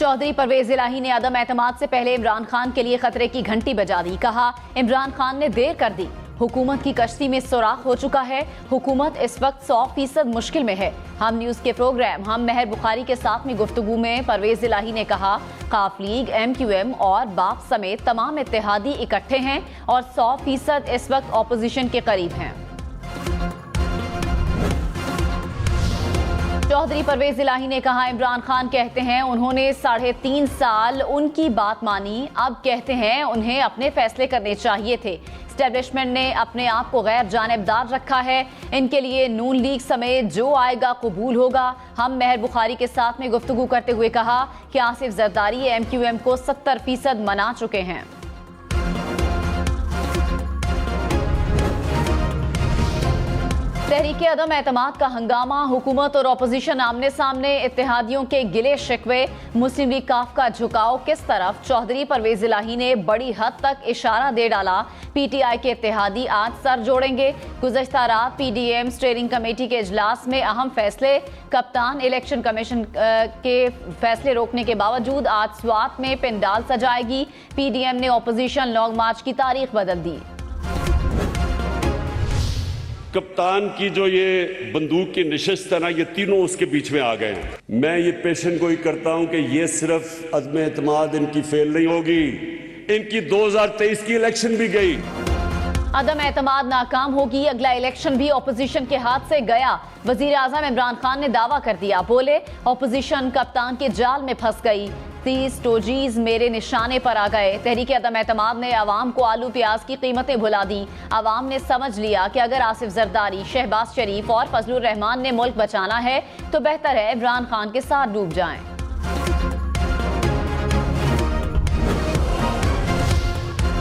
चौधरी परवेज इलाही ने अदम एतमाद से पहले इमरान खान के लिए खतरे की घंटी बजा दी। कहा, इमरान खान ने देर कर दी, हुकूमत की कश्ती में सुराख हो चुका है, हुकूमत इस वक्त 100% मुश्किल में है। हम न्यूज़ के प्रोग्राम हम मेहर बुखारी के साथ में गुफ्तगू में परवेज इलाही ने कहा, काफ लीग, MQM और बाप समेत तमाम इत्तेहादी इकट्ठे हैं और 100% इस वक्त ऑपोजिशन के करीब हैं। चौधरी परवेज इलाही ने कहा, इमरान खान कहते हैं उन्होंने 3.5 साल उनकी बात मानी, अब कहते हैं उन्हें अपने फैसले करने चाहिए थे। एस्टेब्लिशमेंट ने अपने आप को गैर जानिबदार रखा है, इनके लिए नून लीग समेत जो आएगा कबूल होगा। हम मेहर बुखारी के साथ में गुफ्तगू करते हुए कहा कि आसिफ जरदारी MQM को 70% मना चुके हैं। तहरीक अदम एतमाद का हंगामा, हुकूमत और अपोजिशन आमने सामने, इत्तेहादियों के गिले शिकवे, मुस्लिम लीग काफ का झुकाव किस तरफ। चौधरी परवेज इलाही ने बड़ी हद तक इशारा दे डाला, PTI के इत्तेहादी आज सर जोड़ेंगे। गुज़श्ता रात PDM स्टीयरिंग कमेटी के इजलास में अहम फैसले, कप्तान इलेक्शन कमीशन के फैसले रोकने के बावजूद आज स्वात में पंडाल सजाएगी। PDM ने अपोजिशन लॉन्ग मार्च की तारीख बदल दी। कप्तान की जो ये बंदूक की नशिस्त है ना, ये तीनों उसके बीच में आ गए हैं। मैं ये पेशन गोई करता हूं कि ये सिर्फ अदम एतमाद इनकी फेल नहीं होगी, इनकी 2023 की इलेक्शन भी गई। अदम एतमाद नाकाम होगी, अगला इलेक्शन भी अपोजिशन के हाथ से गया। वजीर आजम इमरान खान ने दावा कर दिया, बोले अपोजिशन कप्तान के जाल में फंस गई, 30 टोजीज मेरे निशाने पर आ गए। तहरीक अदम एतमाद ने अवाम को आलू प्याज की कीमतें भुला दी। अवाम ने समझ लिया कि अगर आसिफ जरदारी, शहबाज शरीफ और फजलुर रहमान ने मुल्क बचाना है तो बेहतर है इमरान खान के साथ डूब जाएं।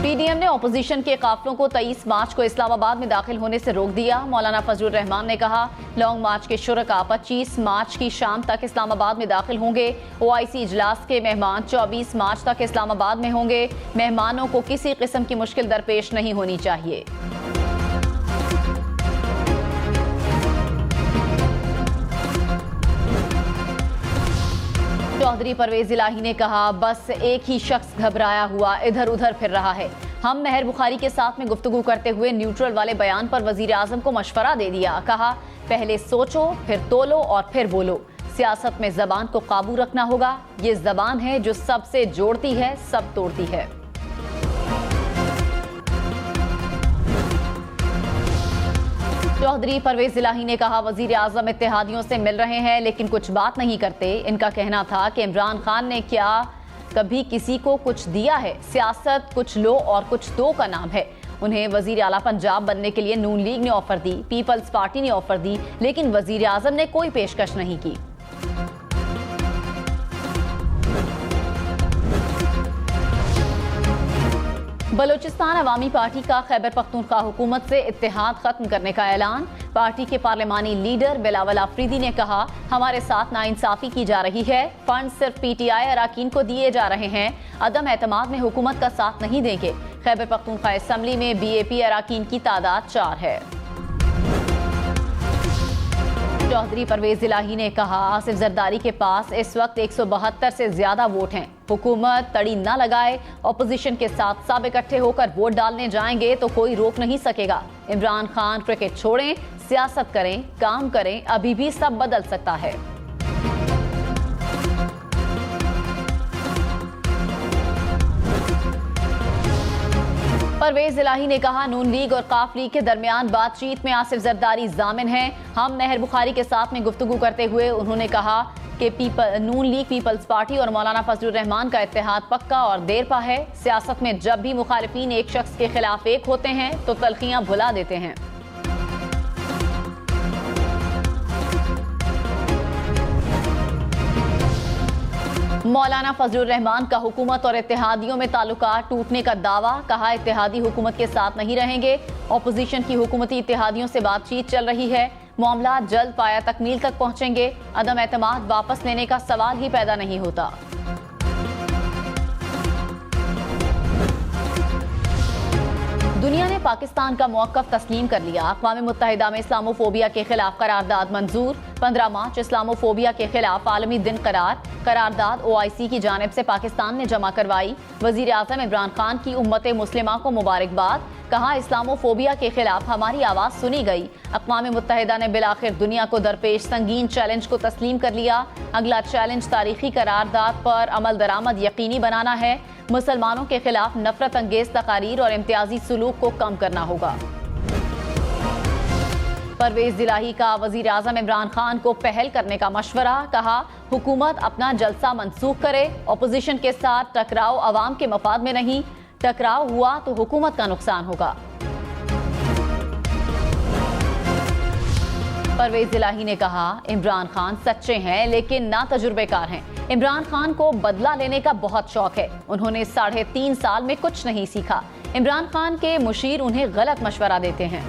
PDM ने अपोजिशन के काफिलों को 23 मार्च को इस्लामाबाद में दाखिल होने से रोक दिया। मौलाना फजलुर रहमान ने कहा, लॉन्ग मार्च के शुरका 25 मार्च की शाम तक इस्लामाबाद में दाखिल होंगे। OIC इजलास के मेहमान 24 मार्च तक इस्लामाबाद में होंगे। मेहमानों को किसी किस्म की मुश्किल दरपेश नहीं होनी चाहिए। चौधरी परवेज इलाही ने कहा, बस एक ही शख्स घबराया हुआ इधर उधर फिर रहा है। हम मेहर बुखारी के साथ में गुफ्तगू करते हुए न्यूट्रल वाले बयान पर वजीर आजम को मशवरा दे दिया। कहा, पहले सोचो, फिर तोलो और फिर बोलो। सियासत में जबान को काबू रखना होगा, ये जबान है जो सबसे जोड़ती है, सब तोड़ती है। चौधरी परवेज इलाही ने कहा, वजीर आजम इत्तेहादियों से मिल रहे हैं लेकिन कुछ बात नहीं करते। इनका कहना था कि इमरान खान ने क्या कभी किसी को कुछ दिया है? सियासत कुछ लो और कुछ दो का नाम है। उन्हें वजीर आला पंजाब बनने के लिए नून लीग ने ऑफर दी, पीपल्स पार्टी ने ऑफर दी, लेकिन वजीर आजम ने कोई पेशकश नहीं की। बलोचिस्तान अवामी पार्टी का खैबर पख्तूनख्वा हुकूमत से इत्तेहाद खत्म करने का ऐलान। पार्टी के पार्लिमानी लीडर बिलावल आफरीदी ने कहा, हमारे साथ नाइंसाफी की जा रही है, फंड सिर्फ PTI अराकीन को दिए जा रहे हैं, अदम एतमाद में हुकूमत का साथ नहीं देंगे। खैबर पख्तूनख्वा असम्बली में BAP अराकीन की तादाद 4 है। चौधरी परवेज इलाही ने कहा, आसिफ जरदारी के पास इस वक्त 172 से ज्यादा वोट हैं। हुकूमत तड़ी न लगाए, अपोजिशन के साथ सब इकट्ठे होकर वोट डालने जाएंगे तो कोई रोक नहीं सकेगा। इमरान खान क्रिकेट छोड़ें, सियासत करें, काम करें, अभी भी सब बदल सकता है। परवेज इलाही ने कहा, नून लीग और काफ लीग के दरमियान बातचीत में आसिफ जरदारी जामिन हैं। हम मेहर बुखारी के साथ में गुफ्तगू करते हुए उन्होंने कहा कि नून लीग, पीपल्स पार्टी और मौलाना फजलुर रहमान का इत्तेहाद पक्का और देरपा है। सियासत में जब भी मुखालिफिन एक शख्स के खिलाफ एक होते हैं तो तलखियां भुला देते हैं। मौलाना फजलुर रहमान का हुकूमत और इत्तेहादियों में ताल्लुकात टूटने का दावा। कहा, इत्तेहादी हुकूमत के साथ नहीं रहेंगे, अपोजिशन की हुकूमती इत्तेहादियों से बातचीत चल रही है, मामला जल्द पाया तकमील तक पहुंचेंगे। अदम एतमाद वापस लेने का सवाल ही पैदा नहीं होता। दुनिया ने पाकिस्तान का मौक़िफ़ तस्लीम कर लिया। अक़वाम मुत्तहिदा में इस्लामोफोबिया के खिलाफ करारदाद मंजूर। 15 मार्च इस्लामोफोबिया के खिलाफ आलमी दिन करारदाद OIC की जानिब से पाकिस्तान ने जमा करवाई। वज़ीर आज़म इमरान खान की उम्मत मुस्लिमा को मुबारकबाद। कहा, इस्लामोफोबिया के खिलाफ हमारी आवाज़ सुनी गई। अक़वाम मुत्तहिदा ने बिलाखिर दुनिया को दरपेश संगीन चैलेंज को तस्लीम कर लिया। अगला चैलेंज तारीखी करारदाद पर अमल दरामद यकीनी बनाना है। मुसलमानों के खिलाफ नफरत अंगेज तकारीर और इम्तियाजी सलूक को कम करना होगा। परवेज दिलाही का वज़ीर आज़म इमरान खान को पहल करने का मशवरा। कहा, हुकूमत अपना जलसा मंसूख करे। अपोजिशन के साथ टकराव अवाम के मफाद में नहीं, टकराव हुआ तो हुकूमत का नुकसान होगा। परवेज दिलाही ने कहा, इमरान खान सच्चे हैं लेकिन ना तजुर्बेकार हैं। इमरान खान को बदला लेने का बहुत शौक है। उन्होंने 3.5 साल में कुछ नहीं सीखा। इमरान खान के मुशीर उन्हें गलत मशवरा देते हैं।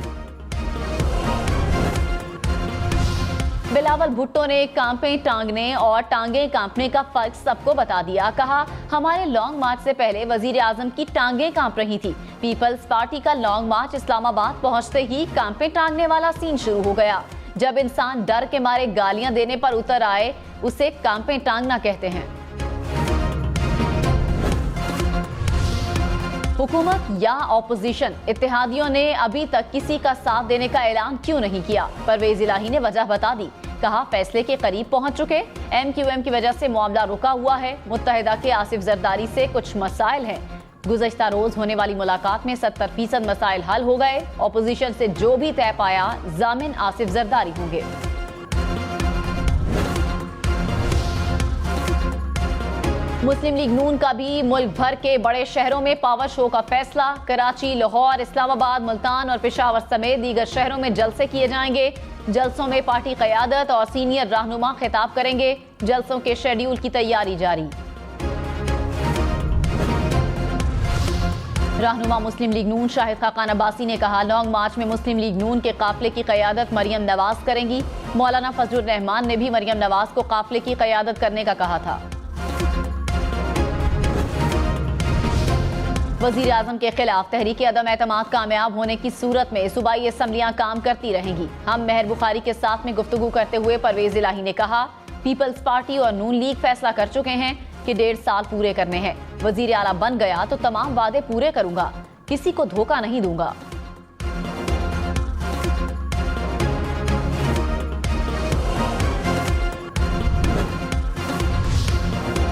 बिलावल भुट्टो ने कांपे टांगने और टांगे कांपने का फर्क सबको बता दिया। कहा, हमारे लॉन्ग मार्च से पहले वजीर आजम की टांगे कांप रही थी। पीपल्स पार्टी का लॉन्ग मार्च इस्लामाबाद पहुंचते ही कांपे टांगने वाला सीन शुरू हो गया। जब इंसान डर के मारे गालियां देने पर उतर आए, उसे कांपे टांगना कहते हैं। हुकूमत या ऑपोजिशन इत्तेहादियों ने अभी तक किसी का साथ देने का ऐलान क्यों नहीं किया? परवेज इलाही ने वजह बता दी। कहा, फैसले के करीब पहुंच चुके। MQM की वजह से मामला रुका हुआ है। मुत्तहिदा के आसिफ जरदारी से कुछ मसाइल हैं। गुज़श्ता रोज होने वाली मुलाकात में 70% मसाइल हल हो गए। ऑपोजिशन से जो भी तय पाया, जामिन आसिफ जरदारी होंगे। मुस्लिम लीग नून का भी मुल्क भर के बड़े शहरों में पावर शो का फैसला। कराची, लाहौर, इस्लामाबाद, मुल्तान और पेशावर समेत दीगर शहरों में जलसे किए जाएंगे। जलसों में पार्टी क़यादत और सीनियर रहनुमा खिताब करेंगे। जलसों के शेड्यूल की तैयारी जारी। रहनुमा मुस्लिम लीग नून शाहिद खाकान अब्बासी ने कहा, लॉन्ग मार्च में मुस्लिम लीग नून के काफिले की क़यादत मरियम नवाज करेंगी। मौलाना फजलुर रहमान ने भी मरियम नवाज को काफिले की क़यादत करने का कहा था। वज़ीर आज़म के खिलाफ तहरीक अदम एतमाद कामयाब होने की सूरत में सूबाई असम्बलियां काम करती रहेंगी। हम मेहर बुखारी के साथ में गुफ्तगू करते हुए परवेज इलाही ने कहा, पीपल्स पार्टी और नून लीग फैसला कर चुके हैं कि 1.5 साल पूरे करने हैं। वज़ीर आला बन गया तो तमाम वादे पूरे करूंगा, किसी को धोखा नहीं दूंगा।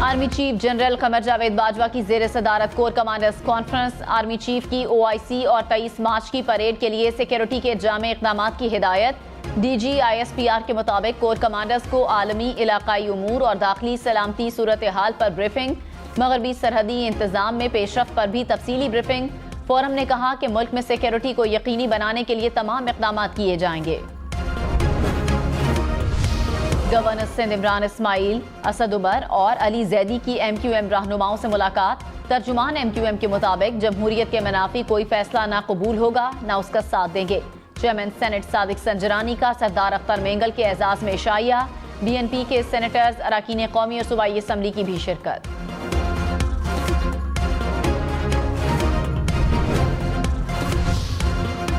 Army chief general Qamar Javed Bajwa की ज़ेर सदारत core commanders conference. Army chief की OIC और 23 मार्च की परेड के लिए सिक्योरिटी के जामे इक़दामात की हिदायत। DG ISPR के मुताबिक कोर कमांडर्स को आलमी इलाकाई उमूर और दाखिली सलामती सूरत हाल पर ब्रीफिंग। मगरबी सरहदी इंतजाम में पेशरफ्त पर भी तफसीली ब्रीफिंग। फोरम ने कहा कि मुल्क में सिक्योरिटी को यकीनी बनाने के लिए तमाम इक़दामात किए जाएंगे। गवर्नर सिंध इमरान इस्माइल, असद उमर और अली जैदी की MQM रहनुमाओं से मुलाकात। तर्जुमान MQM के मुताबिक जमहूरियत के मनाफी कोई फैसला ना कबूल होगा, ना उसका साथ देंगे। चेयरमैन सेनेट सादिक संजरानी का सरदार अख्तर मेंगल के एजाज में इशाइया। BNP के सेनेटर्स, अरकान कौमी और सूबाई असम्बली की भी शिरकत।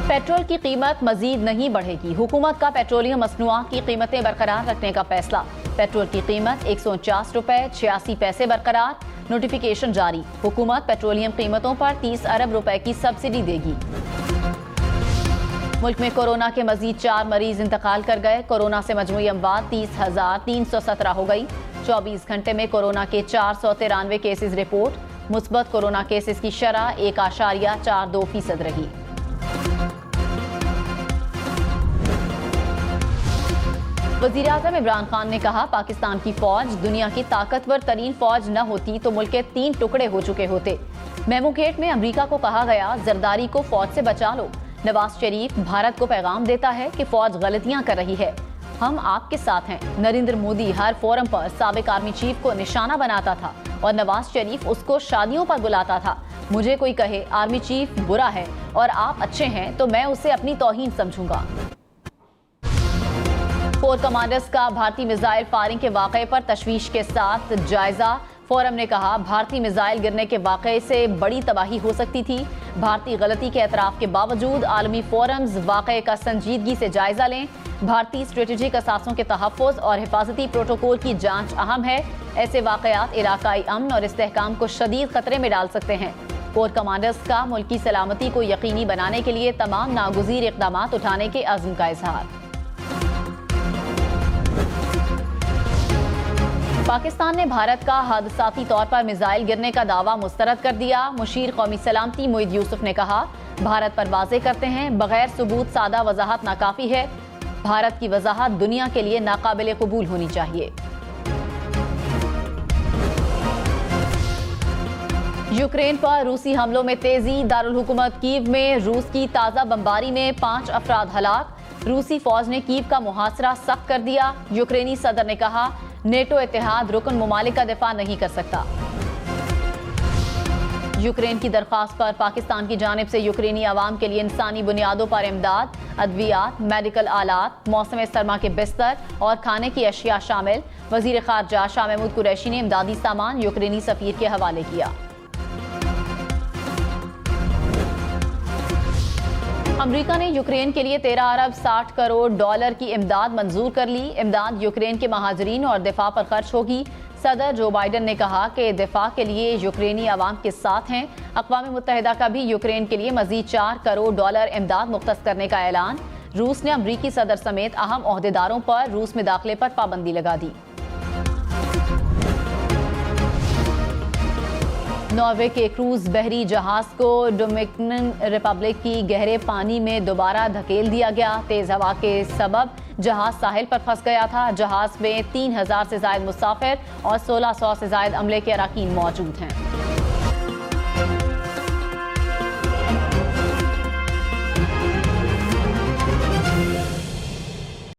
पेट्रोल की कीमत मजीद नहीं बढ़ेगी। हुकूमत का पेट्रोलियम मसनूआत की कीमतें बरकरार रखने का फैसला। पेट्रोल की कीमत 149 रुपए 86 पैसे बरकरार। नोटिफिकेशन जारी। हुकूमत पेट्रोलियम कीमतों पर 30 अरब रुपए की सब्सिडी देगी। मुल्क में कोरोना के मजीद 4 मरीज इंतकाल कर गए। कोरोना से मजमूई अमवात 30,317 हो गई। 24 घंटे में कोरोना के 493 केसेस रिपोर्ट। मुस्बत कोरोना केसेस की शरह 1.42% रही। वज़ीर आज़म इमरान खान ने कहा, पाकिस्तान की फौज दुनिया की ताकतवर तरीन फौज न होती तो मुल्क के 3 टुकड़े हो चुके होते। मेमो गेट में अमरीका को कहा गया, जरदारी को फौज से बचा लो। नवाज शरीफ भारत को पैगाम देता है कि फौज गलतियां कर रही है, हम आपके साथ हैं। नरेंद्र मोदी हर फोरम पर साबिक आर्मी चीफ को निशाना बनाता था और नवाज शरीफ उसको शादियों पर बुलाता था। मुझे कोई कहे आर्मी चीफ बुरा है और आप अच्छे हैं तो मैं उसे अपनी तौहीन समझूंगा। कोर कमांडर्स का भारतीय मिसाइल फायरिंग के वाक़े पर तशवीश के साथ जायजा। फोरम ने कहा, भारतीय मिसाइल गिरने के वाक़े से बड़ी तबाही हो सकती थी। भारतीय गलती के एतराफ़ के बावजूद आलमी फोरम्स वाक़े का संजीदगी से जायजा लें। भारतीय स्ट्रेटेजिक असासों के तहफ़्फ़ुज़ और हिफाजती प्रोटोकॉल की जांच अहम है। ऐसे वाक़यात इलाकाई अमन और इस्तेहकाम को शदीद खतरे में डाल सकते हैं। कोर कमांडर्स का मुल्की सलामती को यकीनी बनाने के लिए तमाम नागुज़ीर इक़दाम उठाने के अज़्म का इज़हार। पाकिस्तान ने भारत का हादसाती तौर पर मिसाइल गिरने का दावा मुस्तरद कर दिया। मुशीर कौमी सलामती मोईद यूसुफ ने कहा, भारत पर वाज़े करते हैं, बगैर सबूत सादा वजाहत नाकाफी है। भारत की वजाहत दुनिया के लिए नाकाबिल कबूल होनी चाहिए। यूक्रेन पर रूसी हमलों में तेजी। दारुल हुकूमत कीव में रूस की ताज़ा बमबारी में 5 अफराद हलाक। रूसी फौज ने कीव का मुहासरा सख्त कर दिया। यूक्रेनी सदर ने कहा, नेटो इत्तेहाद रुकन मुमालिक का दिफा नहीं कर सकता। यूक्रेन की दरख्वास्त पर पाकिस्तान की जानिब से यूक्रेनी आवाम के लिए इंसानी बुनियादों पर इमदाद, अद्वियात, मेडिकल आलात, मौसम सरमा के बिस्तर और खाने की अशिया शामिल। वजीर खारजा शाह महमूद कुरैशी ने इमदादी सामान यूक्रेनी सफीर के हवाले किया। अमेरिका ने यूक्रेन के लिए 13 अरब 60 करोड़ डॉलर की इमदाद मंजूर कर ली। इमदाद यूक्रेन के महाजरीन और दिफा पर खर्च होगी। सदर जो बाइडन ने कहा कि दिफा के लिए यूक्रेनी आवाम के साथ हैं। अक़वाम मुत्तहिदा का भी यूक्रेन के लिए मजीद 4 करोड़ डॉलर इमदाद मुख्तस करने का ऐलान। रूस ने अमरीकी सदर समेत अहम ओहदेदारों पर रूस में दाखिले पर पाबंदी लगा दी। नॉर्वे के क्रूज बहरी जहाज को डोमिनिकन रिपब्लिक की गहरे पानी में दोबारा धकेल दिया गया। तेज हवा के सबब जहाज साहिल पर फंस गया था। जहाज में 3000 से ज्यादा मुसाफिर और 1600 से ज्यादा अमले के अराकीन मौजूद हैं।